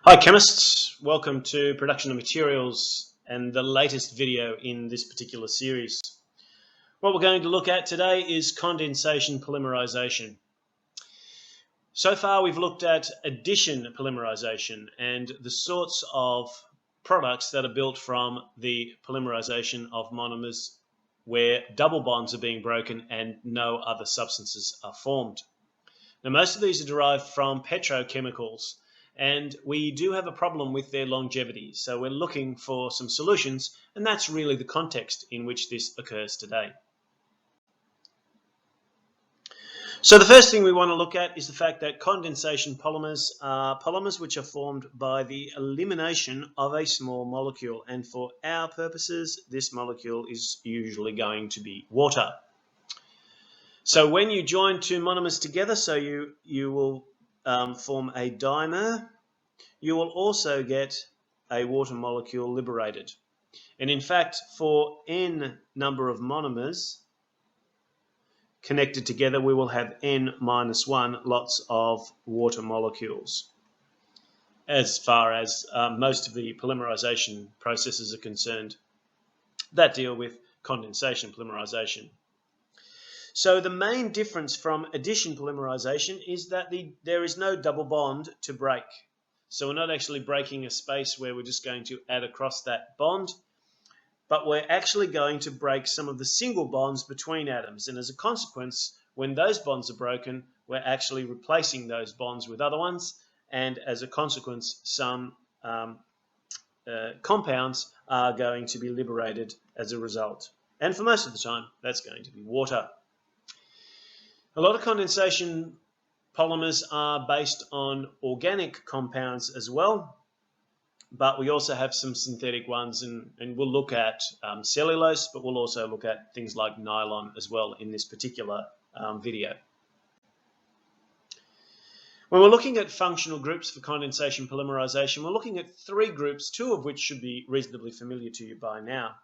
Hi chemists, welcome to Production of Materials and the latest video in this particular series. What we're going to look at today is condensation polymerization. So far we've looked at addition polymerization and the sorts of products that are built from the polymerization of monomers where double bonds are being broken and no other substances are formed. Now most of these are derived from petrochemicals, and we do have a problem with their longevity, so we're looking for some solutions, and that's really the context in which this occurs today. So the first thing we want to look at is the fact that condensation polymers are polymers which are formed by the elimination of a small molecule, and for our purposes this molecule is usually going to be water. So when you join two monomers together, so you will form a dimer, you will also get a water molecule liberated. And in fact, for n number of monomers connected together, we will have n-1 lots of water molecules, as far as most of the polymerization processes are concerned that deal with condensation polymerization. So the main difference from addition polymerization is that there is no double bond to break. So we're not actually breaking a space where we're just going to add across that bond, but we're actually going to break some of the single bonds between atoms. And as a consequence, when those bonds are broken, we're actually replacing those bonds with other ones. And as a consequence, some compounds are going to be liberated as a result. And for most of the time, that's going to be water. A lot of condensation polymers are based on organic compounds as well, but we also have some synthetic ones, and we'll look at cellulose, but we'll also look at things like nylon as well in this particular video. When we're looking at functional groups for condensation polymerization, we're looking at three groups, two of which should be reasonably familiar to you by now.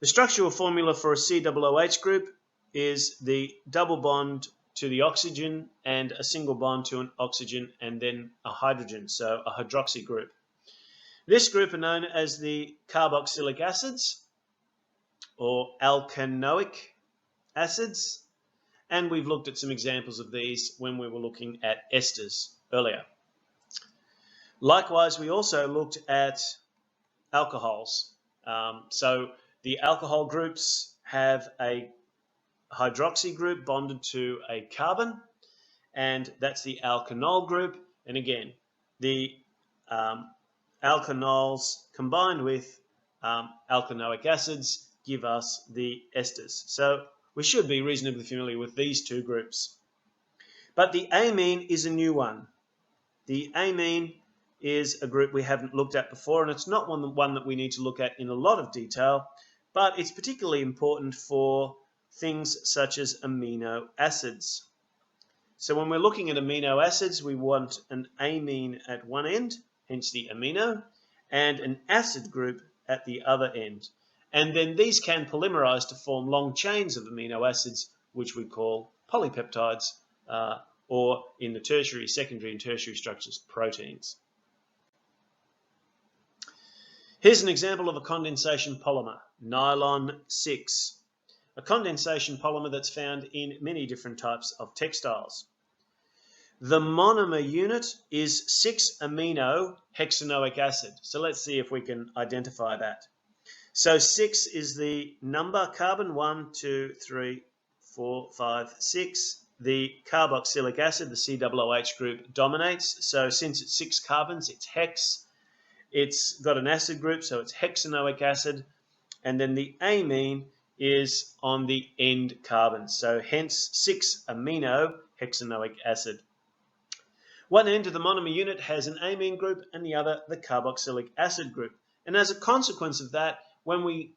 The structural formula for a COOH group is the double bond to the oxygen and a single bond to an oxygen and then a hydrogen, so a hydroxy group. This group are known as the carboxylic acids or alkanoic acids, and we've looked at some examples of these when we were looking at esters earlier. Likewise, we also looked at alcohols. So the alcohol groups have a hydroxy group bonded to a carbon, and that's the alkanol group. And again, the alkanols combined with alkanoic acids give us the esters. So we should be reasonably familiar with these two groups. But the amine is a new one. The amine is a group we haven't looked at before, and it's not one that we need to look at in a lot of detail, but it's particularly important for things such as amino acids. So when we're looking at amino acids, we want an amine at one end, hence the amino, and an acid group at the other end. And then these can polymerize to form long chains of amino acids, which we call polypeptides, or in the tertiary, secondary and tertiary structures, proteins. Here's an example of a condensation polymer, nylon 6. A condensation polymer that's found in many different types of textiles. The monomer unit is 6-amino hexanoic acid. So let's see if we can identify that. So 6 is the number carbon, 1, 2, 3, 4, 5, 6. The carboxylic acid, the COOH group, dominates. So since it's 6 carbons, it's hex. It's got an acid group, so it's hexanoic acid. And then the amine is on the end carbon, so hence 6-amino hexanoic acid. One end of the monomer unit has an amine group and the other the carboxylic acid group. And as a consequence of that, when we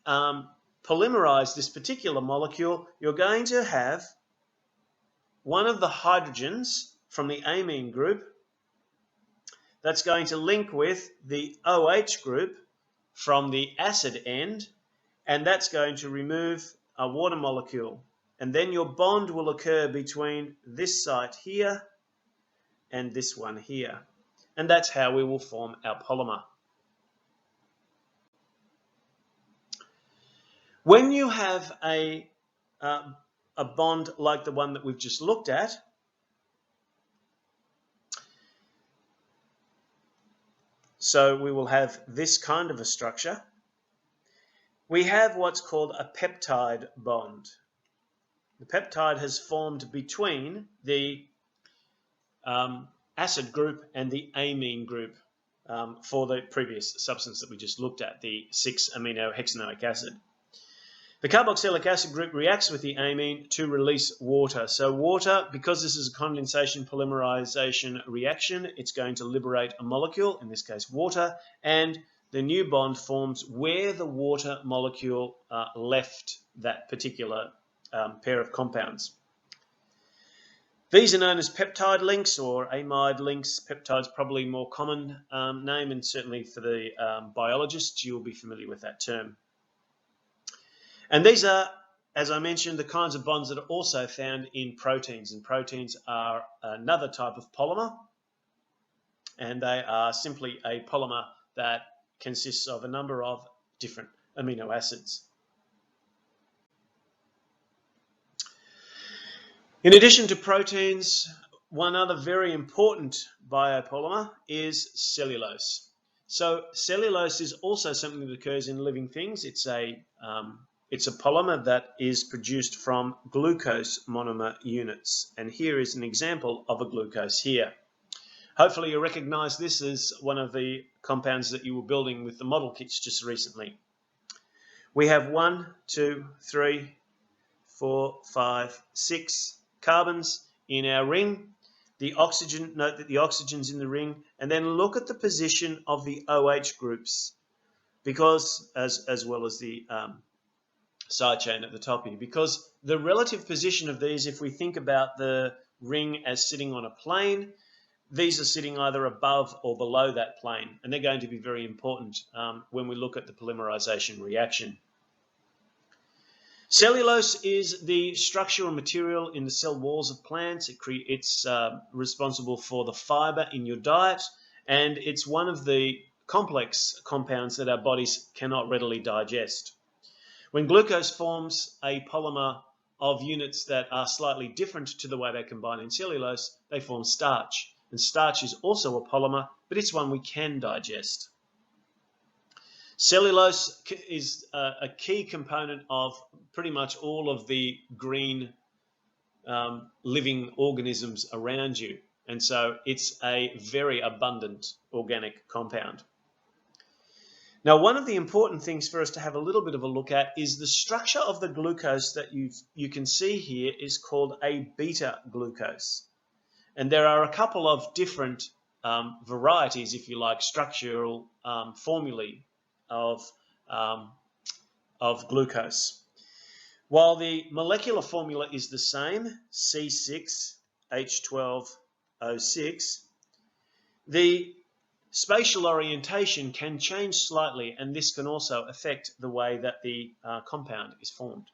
polymerize this particular molecule, you're going to have one of the hydrogens from the amine group that's going to link with the OH group from the acid end, and that's going to remove a water molecule. And then your bond will occur between this site here and this one here. and that's how we will form our polymer. When you have a bond like the one that we've just looked at, so we will have this kind of a structure, we have what's called a peptide bond. The peptide has formed between the acid group and the amine group for the previous substance that we just looked at, the 6-aminohexanoic acid. The carboxylic acid group reacts with the amine to release water. So water, because this is a condensation polymerization reaction, it's going to liberate a molecule, in this case water, and the new bond forms where the water molecule left that particular pair of compounds. These are known as peptide links or amide links. Peptide's probably a more common name, and certainly for the biologists, you'll be familiar with that term. And these are, as I mentioned, the kinds of bonds that are also found in proteins. And proteins are another type of polymer, and they are simply a polymer that consists of a number of different amino acids. In addition to proteins, one other very important biopolymer is cellulose. So cellulose is also something that occurs in living things. It's a polymer that is produced from glucose monomer units. And here is an example of a glucose here. Hopefully you recognize this as one of the compounds that you were building with the model kits just recently. We have 1, 2, 3, 4, 5, 6 carbons in our ring. The oxygen, note that the oxygen's in the ring, and then look at the position of the OH groups, because as well as the side chain at the top here, because the relative position of these, if we think about the ring as sitting on a plane, these are sitting either above or below that plane, and they're going to be very important when we look at the polymerization reaction. Cellulose is the structural material in the cell walls of plants. It's responsible for the fiber in your diet, and it's one of the complex compounds that our bodies cannot readily digest. When glucose forms a polymer of units that are slightly different to the way they combine in cellulose, they form starch. And starch is also a polymer, but it's one we can digest. Cellulose is a key component of pretty much all of the green living organisms around you. And so it's a very abundant organic compound. Now, one of the important things for us to have a little bit of a look at is the structure of the glucose that you can see here is called a beta glucose. And there are a couple of different varieties, if you like, structural formulae of glucose. While the molecular formula is the same, C6H12O6, the spatial orientation can change slightly, and this can also affect the way that the compound is formed.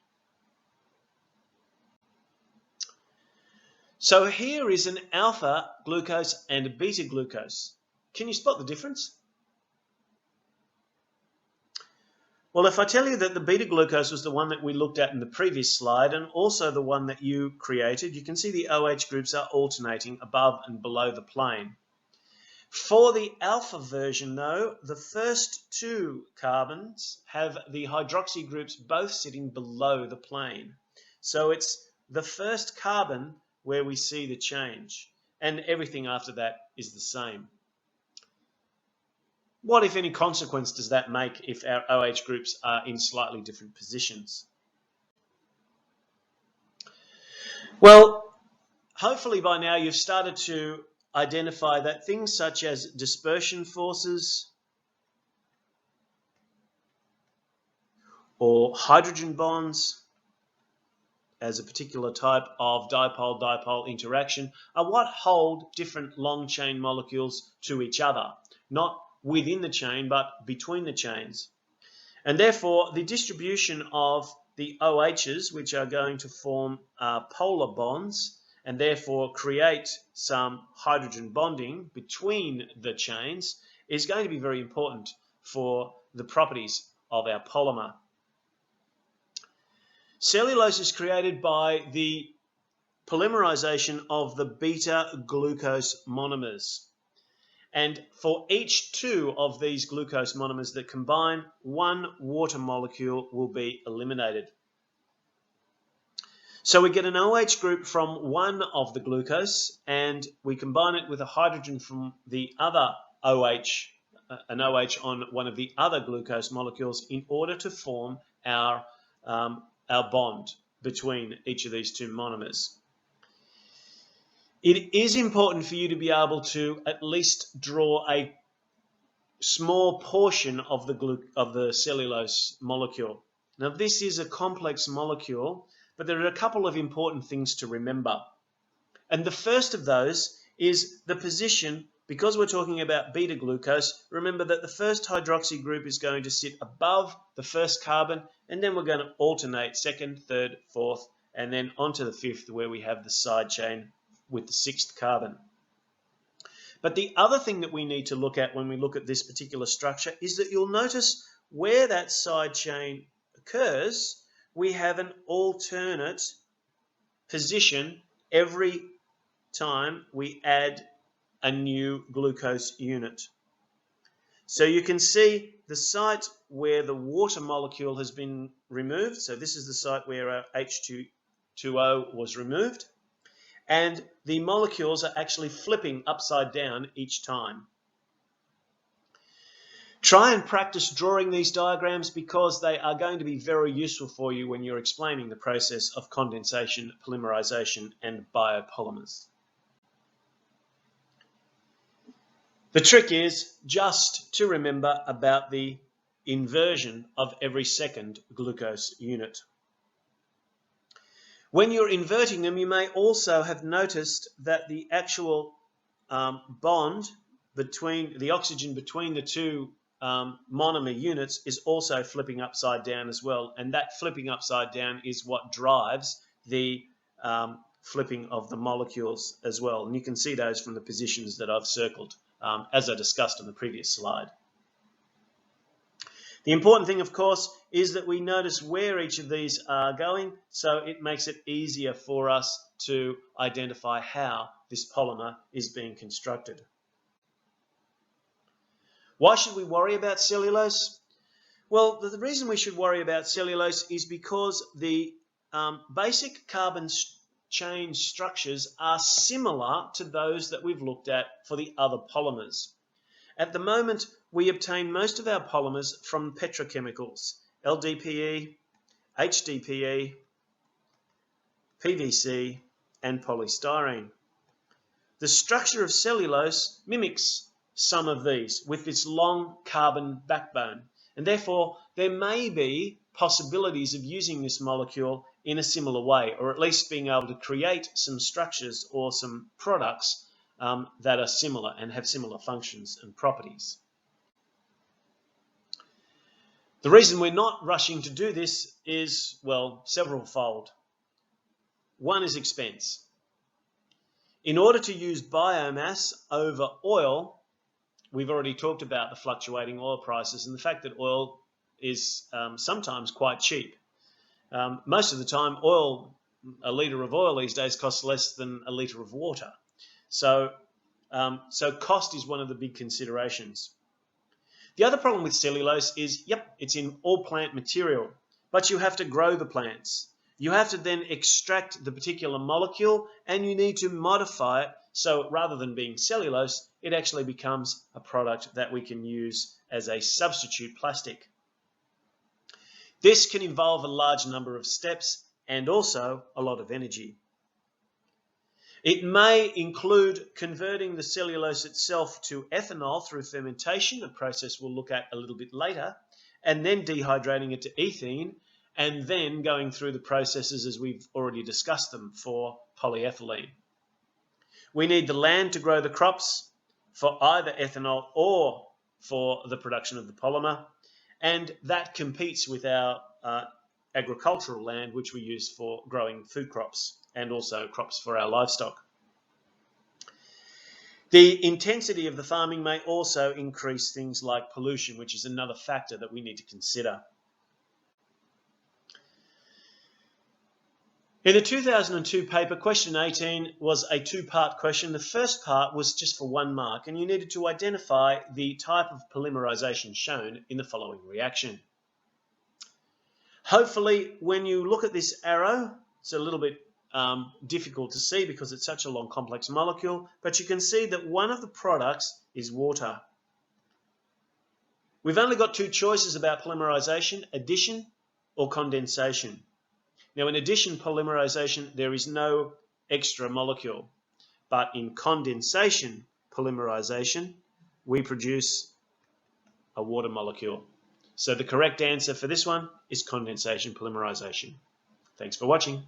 So here is an alpha glucose and a beta glucose. Can you spot the difference? Well, if I tell you that the beta glucose was the one that we looked at in the previous slide and also the one that you created, you can see the OH groups are alternating above and below the plane. For the alpha version, though, the first 2 carbons have the hydroxy groups both sitting below the plane. So it's the first carbon where we see the change, and everything after that is the same. What, if any, consequence does that make if our OH groups are in slightly different positions? Well, hopefully by now you've started to identify that things such as dispersion forces or hydrogen bonds as a particular type of dipole-dipole interaction are what hold different long chain molecules to each other, not within the chain but between the chains. And therefore the distribution of the OHs, which are going to form polar bonds, and therefore create some hydrogen bonding between the chains is going to be very important for the properties of our polymer. Cellulose is created by the polymerization of the beta-glucose monomers. And for each two of these glucose monomers that combine, one water molecule will be eliminated. So we get an OH group from one of the glucose, and we combine it with a hydrogen from the other OH, an OH on one of the other glucose molecules, in order to form our bond between each of these two monomers. It is important for you to be able to at least draw a small portion of the cellulose molecule. Now, this is a complex molecule, but there are a couple of important things to remember. And the first of those is the position. Because we're talking about beta glucose, remember that the first hydroxy group is going to sit above the first carbon, and then we're going to alternate second, third, fourth, and then onto the fifth, where we have the side chain with the sixth carbon. But the other thing that we need to look at when we look at this particular structure is that you'll notice where that side chain occurs, we have an alternate position every time we add a new glucose unit. So you can see the site where the water molecule has been removed. So this is the site where our H2O was removed. And the molecules are actually flipping upside down each time. Try and practice drawing these diagrams because they are going to be very useful for you when you're explaining the process of condensation, polymerization, and biopolymers. The trick is just to remember about the inversion of every second glucose unit. When you're inverting them, you may also have noticed that the actual bond between the oxygen between the two monomer units is also flipping upside down as well, and that flipping upside down is what drives the flipping of the molecules as well. And you can see those from the positions that I've circled as I discussed on the previous slide. The important thing, of course, is that we notice where each of these are going, so it makes it easier for us to identify how this polymer is being constructed. Why should we worry about cellulose? Well, the reason we should worry about cellulose is because the basic carbon chain structures are similar to those that we've looked at for the other polymers. At the moment, we obtain most of our polymers from petrochemicals, LDPE, HDPE, PVC, and polystyrene. The structure of cellulose mimics some of these with this long carbon backbone, and therefore there may be possibilities of using this molecule in a similar way, or at least being able to create some structures or some products that are similar and have similar functions and properties. The reason we're not rushing to do this is, well, several-fold. One is expense. In order to use biomass over oil, we've already talked about the fluctuating oil prices and the fact that oil is sometimes quite cheap. Most of the time, a litre of oil these days costs less than a litre of water. So cost is one of the big considerations. The other problem with cellulose is, it's in all plant material, but you have to grow the plants. You have to then extract the particular molecule, and you need to modify it so rather than being cellulose, it actually becomes a product that we can use as a substitute plastic. This can involve a large number of steps and also a lot of energy. It may include converting the cellulose itself to ethanol through fermentation, a process we'll look at a little bit later, and then dehydrating it to ethene, and then going through the processes as we've already discussed them for polyethylene. We need the land to grow the crops for either ethanol or for the production of the polymer, and that competes with our agricultural land, which we use for growing food crops and also crops for our livestock. The intensity of the farming may also increase things like pollution, which is another factor that we need to consider. In the 2002 paper, question 18 was a two-part question. The first part was just for 1 mark, and you needed to identify the type of polymerization shown in the following reaction. Hopefully, when you look at this arrow, it's a little bit difficult to see because it's such a long complex molecule, but you can see that one of the products is water. We've only got 2 choices about polymerization: addition or condensation. Now, in addition polymerization, there is no extra molecule, but in condensation polymerization, we produce a water molecule. So the correct answer for this one is condensation polymerization. Thanks for watching.